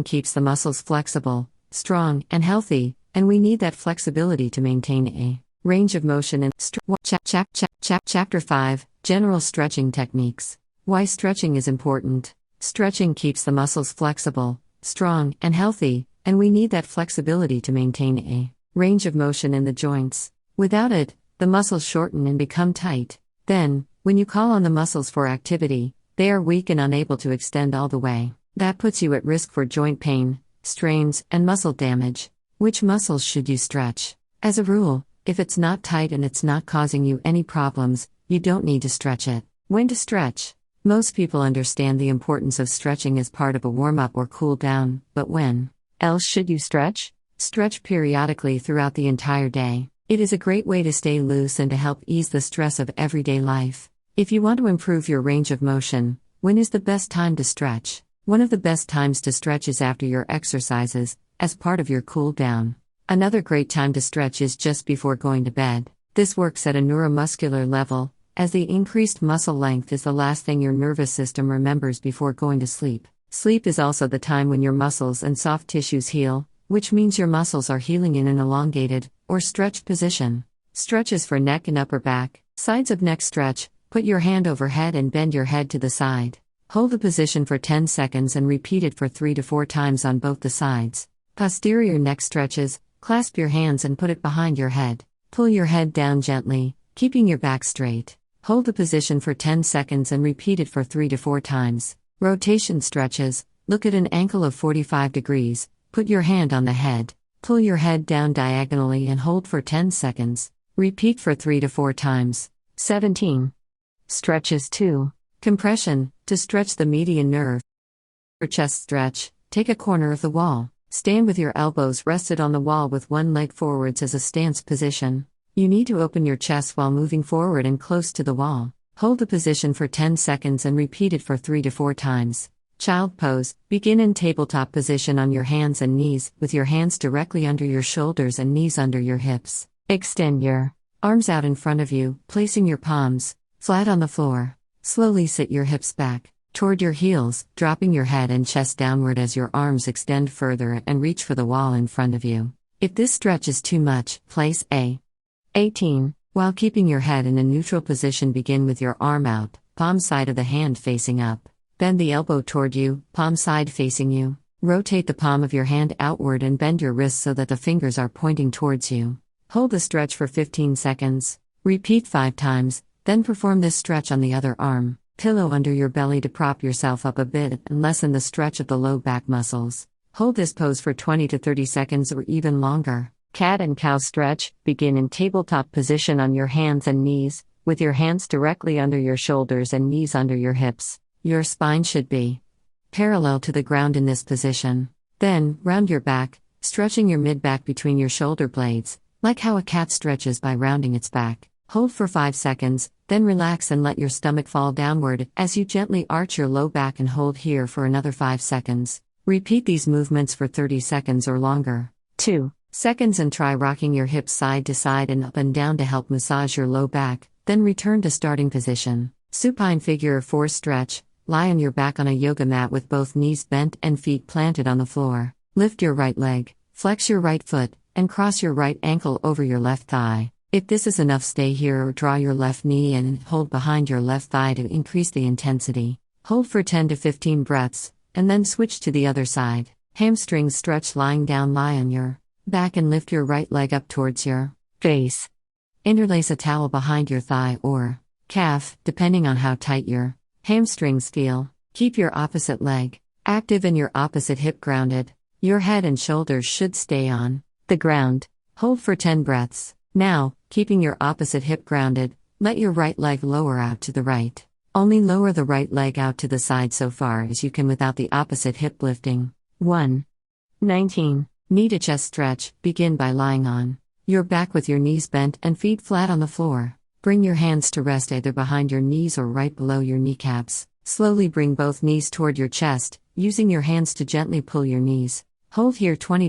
Keeps the muscles flexible, strong, and healthy, and we need that flexibility to maintain a range of motion and Chapter 5, General Stretching Techniques. Why stretching is important. Stretching keeps the muscles flexible, strong, and healthy, and we need that flexibility to maintain a range of motion in the joints. Without it, the muscles shorten and become tight. Then, when you call on the muscles for activity, they are weak and unable to extend all the way. That puts you at risk for joint pain, strains, and muscle damage. Which muscles should you stretch? As a rule, if it's not tight and it's not causing you any problems, you don't need to stretch it. When to stretch? Most people understand the importance of stretching as part of a warm-up or cool-down, but when else should you stretch? Stretch periodically throughout the entire day. It is a great way to stay loose and to help ease the stress of everyday life. If you want to improve your range of motion, when is the best time to stretch? One of the best times to stretch is after your exercises, as part of your cool-down. Another great time to stretch is just before going to bed. This works at a neuromuscular level, as the increased muscle length is the last thing your nervous system remembers before going to sleep. Sleep is also the time when your muscles and soft tissues heal, which means your muscles are healing in an elongated, or stretched position. Stretches for neck and upper back. Sides of neck stretch. Put your hand overhead and bend your head to the side. Hold the position for 10 seconds and repeat it for 3 to 4 times on both the sides. Posterior neck stretches. Clasp your hands and put it behind your head. Pull your head down gently, keeping your back straight. Hold the position for 10 seconds and repeat it for 3 to 4 times. Rotation stretches. Look at an angle of 45 degrees. Put your hand on the head. Pull your head down diagonally and hold for 10 seconds. Repeat for 3 to 4 times. 17. Stretches 2. Compression. To stretch the median nerve. For chest stretch, take a corner of the wall. Stand with your elbows rested on the wall with one leg forwards as a stance position. You need to open your chest while moving forward and close to the wall. Hold the position for 10 seconds and repeat it for 3 to 4 times. Child pose. Begin in tabletop position on your hands and knees, with your hands directly under your shoulders and knees under your hips. Extend your arms out in front of you, placing your palms flat on the floor. Slowly sit your hips back toward your heels, dropping your head and chest downward as your arms extend further and reach for the wall in front of you. If this stretch is too much, place a 18. While keeping your head in a neutral position, begin with your arm out, palm side of the hand facing up. Bend the elbow toward you, palm side facing you. Rotate the palm of your hand outward and bend your wrist so that the fingers are pointing towards you. Hold the stretch for 15 seconds. Repeat 5 times, then perform this stretch on the other arm. Pillow under your belly to prop yourself up a bit and lessen the stretch of the low back muscles. Hold this pose for 20 to 30 seconds or even longer. Cat and cow stretch. Begin in tabletop position on your hands and knees, with your hands directly under your shoulders and knees under your hips. Your spine should be parallel to the ground in this position. Then, round your back, stretching your mid-back between your shoulder blades, like how a cat stretches by rounding its back. Hold for 5 seconds, then relax and let your stomach fall downward as you gently arch your low back and hold here for another 5 seconds. Repeat these movements for 30 seconds or longer. 2 seconds and try rocking your hips side to side and up and down to help massage your low back, then return to starting position. Supine figure 4 stretch. Lie on your back on a yoga mat with both knees bent and feet planted on the floor. Lift your right leg, flex your right foot, and cross your right ankle over your left thigh. If this is enough, stay here or draw your left knee in and hold behind your left thigh to increase the intensity. Hold for 10 to 15 breaths, and then switch to the other side. Hamstrings stretch. Lying down, lie on your back and lift your right leg up towards your face. Interlace a towel behind your thigh or calf, depending on how tight your hamstrings feel. Keep your opposite leg active and your opposite hip grounded. Your head and shoulders should stay on the ground. Hold for 10 breaths. Now, keeping your opposite hip grounded, let your right leg lower out to the right. Only lower the right leg out to the side so far as you can without the opposite hip lifting. 1. 19. Knee to chest stretch. Begin by lying on your back with your knees bent and feet flat on the floor. Bring your hands to rest either behind your knees or right below your kneecaps. Slowly bring both knees toward your chest, using your hands to gently pull your knees. Hold here 20 to